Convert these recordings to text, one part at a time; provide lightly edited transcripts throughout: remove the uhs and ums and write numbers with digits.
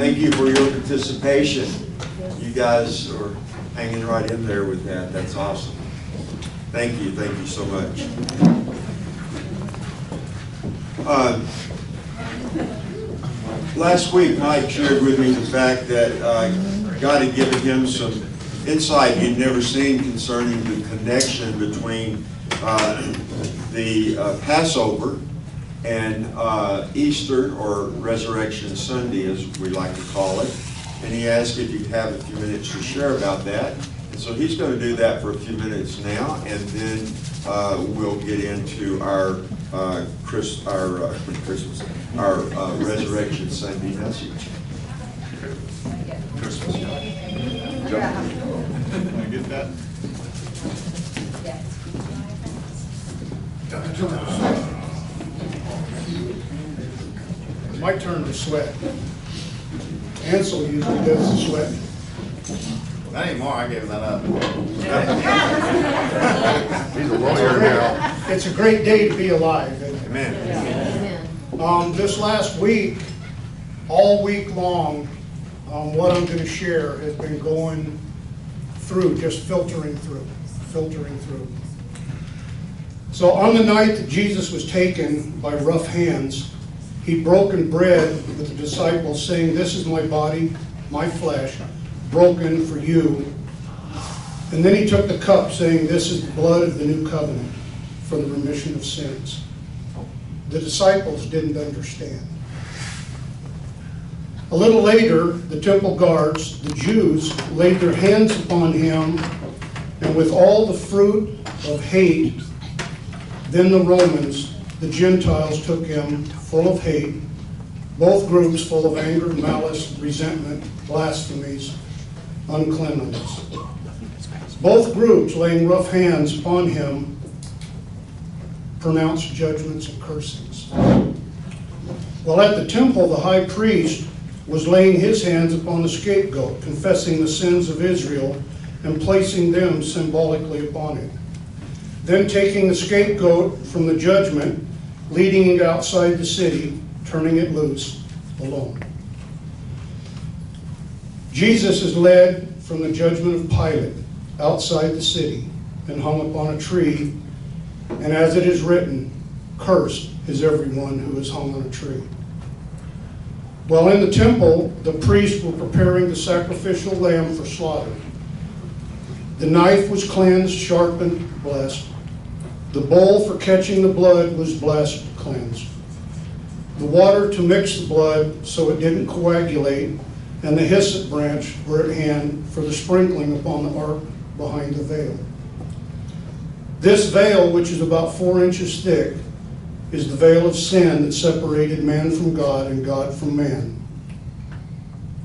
Thank you for your participation. You guys are hanging right in there with that. That's awesome. Thank you so much. Last week, Mike shared with me the fact that God had given him some insight he'd never seen concerning the connection between the Passover and Easter, or Resurrection Sunday, as we like to call it. And he asked if you'd have a few minutes to share about that. And so he's going to do that for a few minutes now, and then we'll get into our Resurrection Sunday message. Christmas. Can I get that? It's my turn to sweat. Ansel usually does the sweat. Not anymore, I gave that up. He's a lawyer now. It's a great day to be alive. Amen. This last week, all week long, what I'm going to share has been going through, just filtering through. So on the night that Jesus was taken by rough hands, he'd broken bread with the disciples, saying, "This is my body, my flesh, broken for you." And then he took the cup, saying, "This is the blood of the new covenant for the remission of sins." The disciples didn't understand. A little later, the temple guards, the Jews, laid their hands upon him, and with all the fruit of hate, then the Romans, the Gentiles, took him full of hate, both groups full of anger, malice, resentment, blasphemies, uncleanness. Both groups, laying rough hands upon him, pronounced judgments and cursings. While at the temple, the high priest was laying his hands upon the scapegoat, confessing the sins of Israel and placing them symbolically upon it. Then taking the scapegoat from the judgment, leading it outside the city, turning it loose alone. Jesus is led from the judgment of Pilate outside the city and hung upon a tree, and as it is written, "Cursed is everyone who is hung on a tree." While in the temple, the priests were preparing the sacrificial lamb for slaughter. The knife was cleansed, sharpened, blessed. The bowl for catching the blood was blessed, cleansed. The water to mix the blood so it didn't coagulate, and the hyssop branch were at hand for the sprinkling upon the ark behind the veil. This veil, which is about 4 inches thick, is the veil of sin that separated man from God and God from man.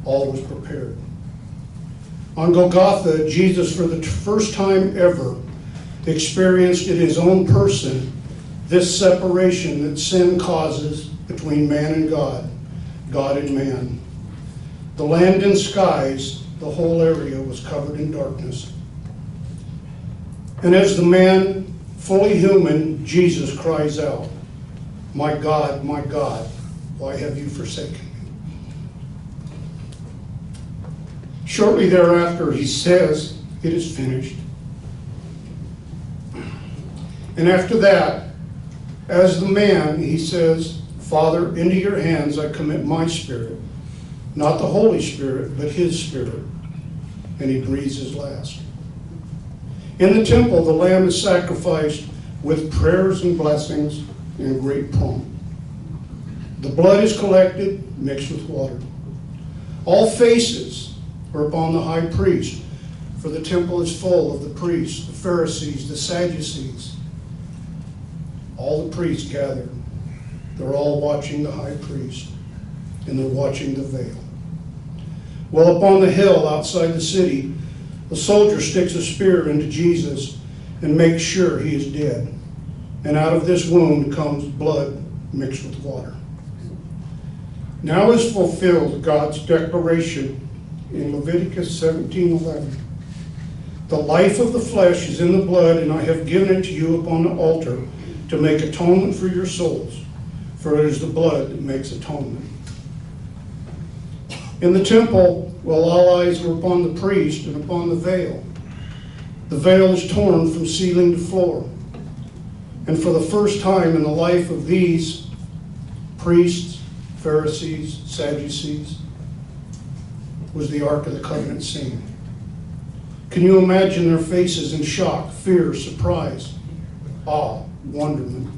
All was prepared. On Golgotha, Jesus, for the first time ever, experienced in his own person this separation that sin causes between man and God, God and man. The land and skies, the whole area was covered in darkness. And as the man, fully human, Jesus cries out, my God, why have you forsaken me?" Shortly thereafter, he says, "It is finished." And after that, as the man, he says, "Father, into your hands I commit my spirit." Not the Holy Spirit, but his spirit. And he breathes his last. In the temple, the lamb is sacrificed with prayers and blessings and great pomp. The blood is collected, mixed with water. All faces are upon the high priest, for the temple is full of the priests, the Pharisees, the Sadducees. All the priests gathered. They're all watching the high priest, and they're watching the veil. Well, upon the hill outside the city, a soldier sticks a spear into Jesus and makes sure he is dead. And out of this wound comes blood mixed with water. Now is fulfilled God's declaration in Leviticus 17:11. "The life of the flesh is in the blood, and I have given it to you upon the altar to make atonement for your souls, for it is the blood that makes atonement." In the temple, well, all eyes were upon the priest and upon the veil. The veil is torn from ceiling to floor. And for the first time in the life of these priests, Pharisees, Sadducees, was the Ark of the Covenant seen. Can you imagine their faces in shock, fear, surprise, awe, wonderment?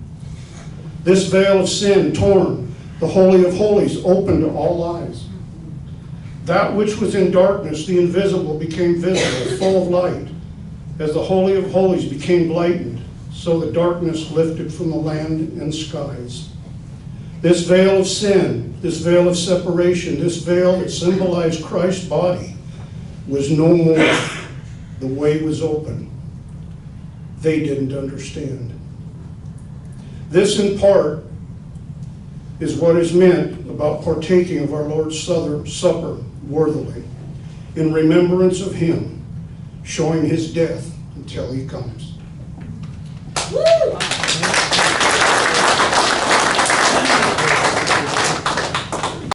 This veil of sin torn, the Holy of Holies open to all eyes. That which was in darkness, the invisible, became visible, full of light. As the Holy of Holies became lightened, so the darkness lifted from the land and skies. This veil of sin, this veil of separation, this veil that symbolized Christ's body was no more. The way was open. They didn't understand. This, in part, is what is meant about partaking of our Lord's Supper worthily, in remembrance of Him, showing His death until He comes. Woo!